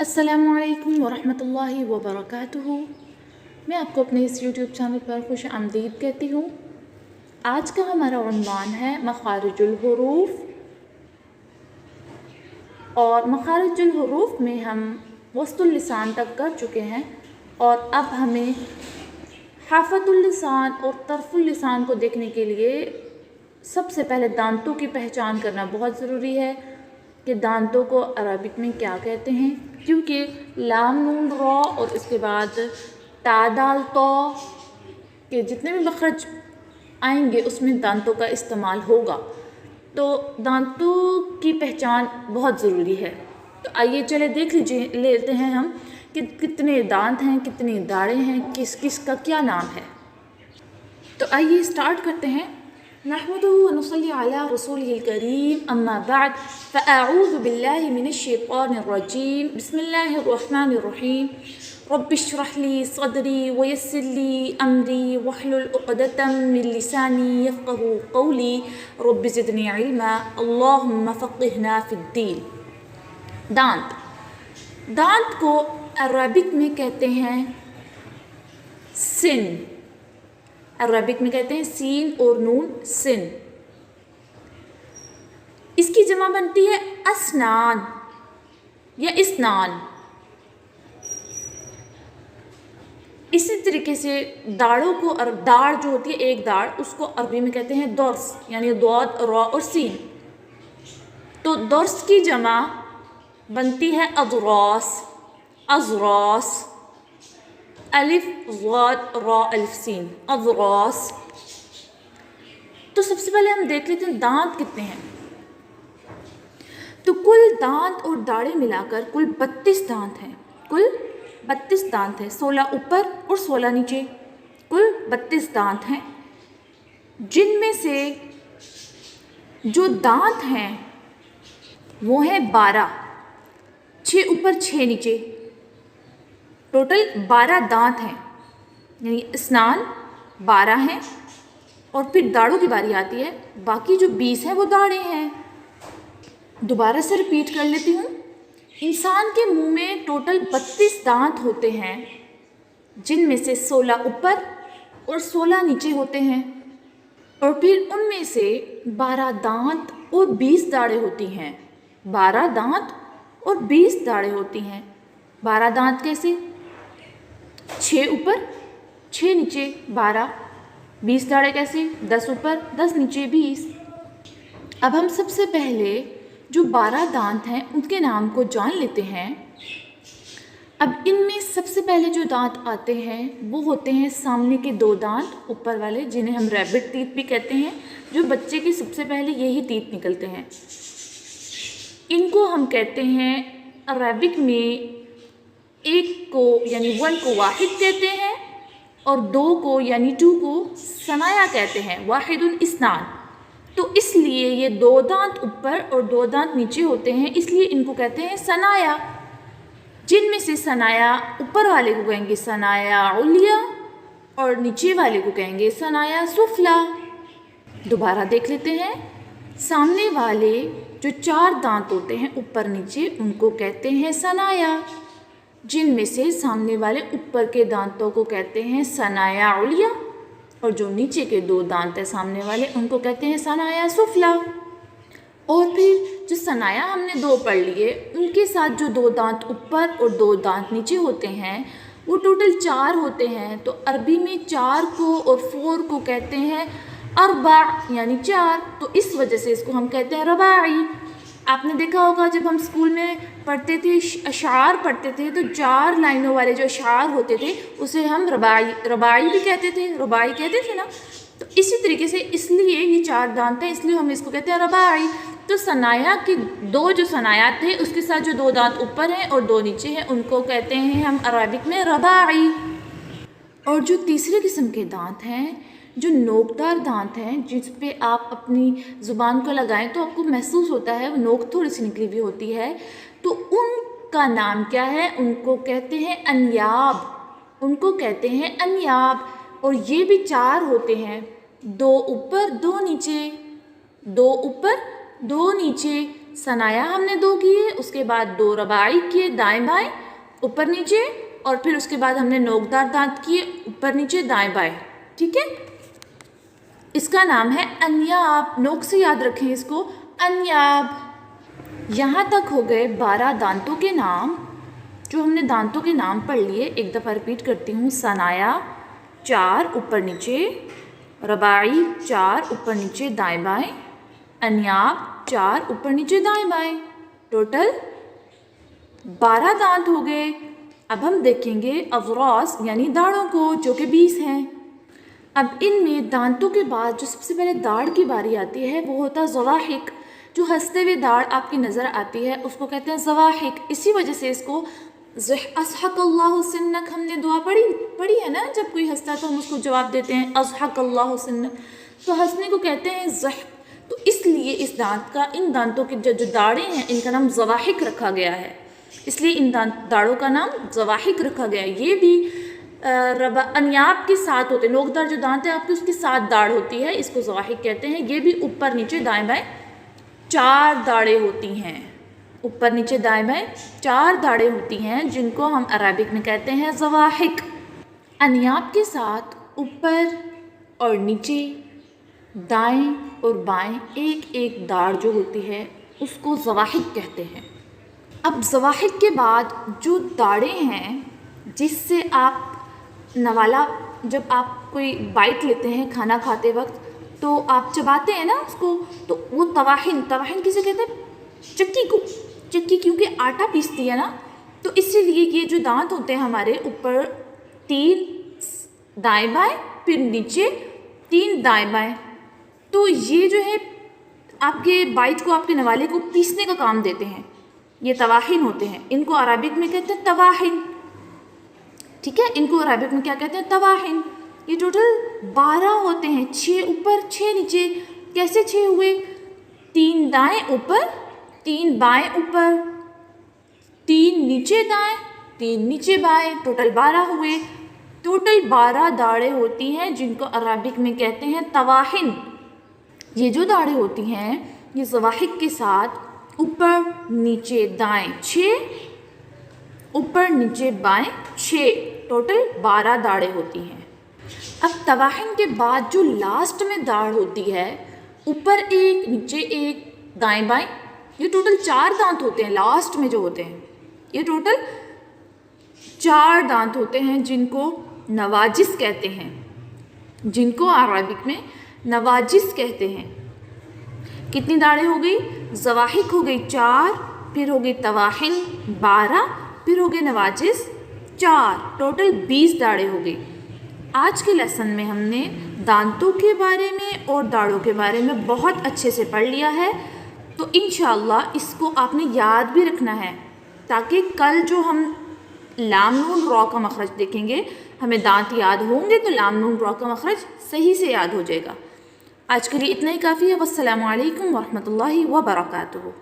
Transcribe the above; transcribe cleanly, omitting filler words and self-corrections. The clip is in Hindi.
अस्सलामुअलैकुम वरहमतुल्लाहि वबरकातुहू। मैं आपको अपने इस यूट्यूब चैनल पर खुश आमदीद कहती हूँ। आज का हमारा उन्वान है मखारिजुल हुरूफ, और मखारिजुल हुरूफ में हम वस्तुल लिसान तक कर चुके हैं और अब हमें हाफ़तुल लिसान और तरफुल लिसान को देखने के लिए सबसे पहले दांतों की पहचान करना बहुत ज़रूरी है कि दांतों को अरबिक में क्या कहते हैं, क्योंकि लाम नून रॉ और इसके बाद ता दाल तो के जितने भी मखरज आएंगे उसमें दांतों का इस्तेमाल होगा। तो दांतों की पहचान बहुत ज़रूरी है। तो आइए चले देख लेते हैं हम कि कितने दांत हैं, कितनी दाढ़ें हैं, किस किस का क्या नाम है। तो आइए स्टार्ट करते हैं। नहमदुहु व नुसल्ली अला रसूलिहिल करीम, अम्मा बाद, फ़अऊज़ु बिल्लाहि मिनश्शैतानिर रजीम, बिस्मिल्लाहिर रहमानिर रहीम। रब्बिश्रह ली सदरी व यस्सिर ली अमरी वहलुल उक़दतम मिन लिसानी यफ़क़हू क़ौली रब्बि ज़िदनी इल्मा अल्लाहुम्मा फ़क़्हिना फ़िद्दीन। दांत को अरबिक में कहते हैं सिन। अरबिक में कहते हैं सीन और नून सिन। इसकी जमा बनती है अस्नान या इस्नान। इसी तरीके से दाढ़ों को, दाढ़ जो होती है एक दाढ़, उसको अरबी में कहते हैं दर्स, यानी दौद रॉ और सीन। तो दर्स की जमा बनती है अदरास, अजरास, अलिफ ज़ाद रॉ अलिफ सीन, अदरास। तो सबसे पहले हम देख लेते हैं दांत कितने हैं। तो कुल दांत और दाढ़ें मिलाकर कुल 32 दांत हैं। कुल 32 दांत हैं, 16 ऊपर और 16 नीचे, कुल 32 दांत हैं। जिनमें से जो दांत हैं वो हैं 12, 6 ऊपर 6 नीचे, टोटल 12 दांत हैं, यानी स्नान 12 हैं। और फिर दाढ़ों की बारी आती है, बाकी जो 20 हैं वो दाढ़ें हैं। दोबारा से रिपीट कर लेती हूँ। इंसान के मुंह में टोटल 32 दांत होते हैं, जिनमें से 16 ऊपर और 16 नीचे होते हैं। और फिर उनमें से 12 दांत और 20 दाढ़ें होती हैं। 12 दांत और 20 दाढ़ें होती हैं। 12 दांत कैसे? 6 ऊपर 6 नीचे 12। 20 दाढ़ें कैसे? 10 ऊपर 10 नीचे 20। अब हम सबसे पहले जो 12 दांत हैं उनके नाम को जान लेते हैं। अब इनमें सबसे पहले जो दांत आते हैं वो होते हैं सामने के 2 दांत ऊपर वाले, जिन्हें हम रैबिट टीथ भी कहते हैं। जो बच्चे के सबसे पहले यही टीथ निकलते हैं। इनको हम कहते हैं अरबिक में, एक को यानी 1 को वाहिद कहते हैं और 2 को यानी 2 को सनाया कहते हैं, वाहिदुल इस्नान। तो इसलिए ये 2 दांत ऊपर और 2 दांत नीचे होते हैं, इसलिए इनको कहते हैं सनाया। जिनमें से सनाया ऊपर वाले को कहेंगे सनाया उलिया और नीचे वाले को कहेंगे सनाया सुफला। दोबारा देख लेते हैं। सामने वाले जो 4 दांत होते हैं ऊपर नीचे, उनको कहते हैं सनाया। जिनमें से सामने वाले ऊपर के दांतों को कहते हैं सनाया उलिया, और जो नीचे के 2 दांत हैं सामने वाले, उनको कहते हैं सनाया सुफला। और फिर जो सनाया हमने 2 पढ़ लिए, उनके साथ जो 2 दांत ऊपर और 2 दांत नीचे होते हैं वो टोटल 4 होते हैं। तो अरबी में 4 को और 4 को कहते हैं अरबा, यानी 4। तो इस वजह से इसको हम कहते हैं रबाई। आपने देखा होगा जब हम स्कूल में पढ़ते थे, अशार पढ़ते थे, तो 4 लाइनों वाले जो अशार होते थे उसे हम रबाई भी कहते थे, रबाई कहते थे ना। तो इसी तरीके से इसलिए ये 4 दांत हैं, इसलिए हम इसको कहते हैं रबाई। तो सनाया के 2 जो सनाया थे उसके साथ जो 2 दांत ऊपर हैं और 2 नीचे हैं, उनको कहते हैं हम अरबिक में रबाई। और जो तीसरे किस्म के दांत हैं, जो नोकदार दांत हैं, जिस पे आप अपनी ज़ुबान को लगाएं तो आपको महसूस होता है वो नोक थोड़ी सी निकली हुई होती है, तो उनका नाम क्या है? उनको कहते हैं अन्याब। उनको कहते हैं अन्याब। और ये भी 4 होते हैं, 2 ऊपर 2 नीचे, 2 ऊपर 2 नीचे, सनाया हमने 2 किए, उसके बाद 2 रबाई किए दाएं बाएं ऊपर नीचे, और फिर उसके बाद हमने नोकदार दांत किए ऊपर नीचे दाएं बाएं। ठीक है, इसका नाम है अन्याब। नोक से याद रखें इसको, अन्याब। यहाँ तक हो गए 12 दांतों के नाम। जो हमने दांतों के नाम पढ़ लिए, एक दफ़ा रिपीट करती हूँ। सनाया 4 ऊपर नीचे, रबाई 4 ऊपर नीचे दाएं बाएं, अन्याब 4 ऊपर नीचे दाएं बाएं, टोटल 12 दांत हो गए। अब हम देखेंगे अवरास यानी दाढ़ों को, जो कि 20 हैं। अब इनमें दांतों के बाद जो सबसे पहले दाढ़ की बारी आती है वो होता है ज़वाहिक। जो हंसते हुए दाढ़ आपकी नज़र आती है उसको कहते हैं ज़वाहिक। इसी वजह से इसको अज़हक़ल्लाहु सिन्नक, हमने दुआ पढ़ी है ना, जब कोई हंसता तो हम उसको जवाब देते हैं अज़हक़ल्लाहु सिन्नक, तो हंसने को कहते हैं ज़ह। तो इसलिए इस दांत का, इन दांतों की जो दाढ़ें हैं इनका नाम ज़वाहिक रखा गया है, इसलिए इन दाढ़ों का नाम ज़वाहिक रखा गया है। ये भी अन्याब के साथ होते हैं, नोकदार जो दांत है आपकी उसके साथ दाढ़ होती है, इसको ज़वाहिक कहते हैं। ये भी ऊपर नीचे दाएं बाएं 4 दाढ़ें होती हैं, ऊपर नीचे दाएं बाएं 4 दाढ़ें होती हैं, जिनको हम अरबिक में कहते हैं ज़वाहिक। अन्याब के साथ ऊपर और नीचे, दाएं और बाएं एक एक दाढ़ जो होती है उसको ज़वाहिक कहते हैं। अब ज़वाहिक के बाद जो दाढ़ें हैं जिससे आप नवाला, जब आप कोई बाइट लेते हैं खाना खाते वक्त तो आप चबाते हैं ना उसको, तो वो तवाहिन किसे कहते हैं? चक्की को। चक्की क्योंकि आटा पीसती है ना, तो इसीलिए ये जो दांत होते हैं हमारे ऊपर 3 दाएं बाएं, फिर नीचे 3 दाएं बाएं, तो ये जो है आपके बाइट को, आपके नवाले को पीसने का काम देते हैं। ये तवाहिन होते हैं, इनको अरबिक में कहते हैं तवाहिन। ठीक है, इनको अरबिक में क्या कहते हैं? तवाहिन। ये टोटल 12 होते हैं, 6 ऊपर 6 नीचे। कैसे 6 हुए? 3 दाएं ऊपर, 3 बाएं ऊपर, 3 नीचे दाएं, 3 नीचे बाएं, टोटल 12 हुए। टोटल 12 दाढ़ें होती हैं जिनको अरबिक में कहते हैं तवाहिन। ये जो दाढ़ें होती हैं ये ज़वाहिक के साथ ऊपर नीचे दाएं 6, ऊपर नीचे बाएं 6, टोटल 12 दाढ़ें होती हैं। अब तवाहिन के बाद जो लास्ट में दाढ़ होती है, ऊपर 1 नीचे 1 दाएं बाएं, ये टोटल 4 दांत होते हैं। लास्ट में जो होते हैं ये टोटल 4 दांत होते हैं, जिनको नवाजिस कहते हैं, जिनको अरबिक में नवाजिस कहते हैं। कितनी दाढ़ें हो गई? ज़वाहिक हो गई 4, फिर हो गई तवाहिन 12, फिर हो गए नवाजिस 4, टोटल 20 दाढ़ें हो गई। आज के लेसन में हमने दांतों के बारे में और दाढ़ों के बारे में बहुत अच्छे से पढ़ लिया है, तो इंशाअल्लाह इसको आपने याद भी रखना है, ताकि कल जो हम लाम नून रॉ का मखरज देखेंगे, हमें दांत याद होंगे तो लाम नून रॉ का मखरज सही से याद हो जाएगा। आज के लिए इतना ही काफ़ी है। वस्सलामु अलैकुम वरहमतुल्लाहि वबरकातुहू।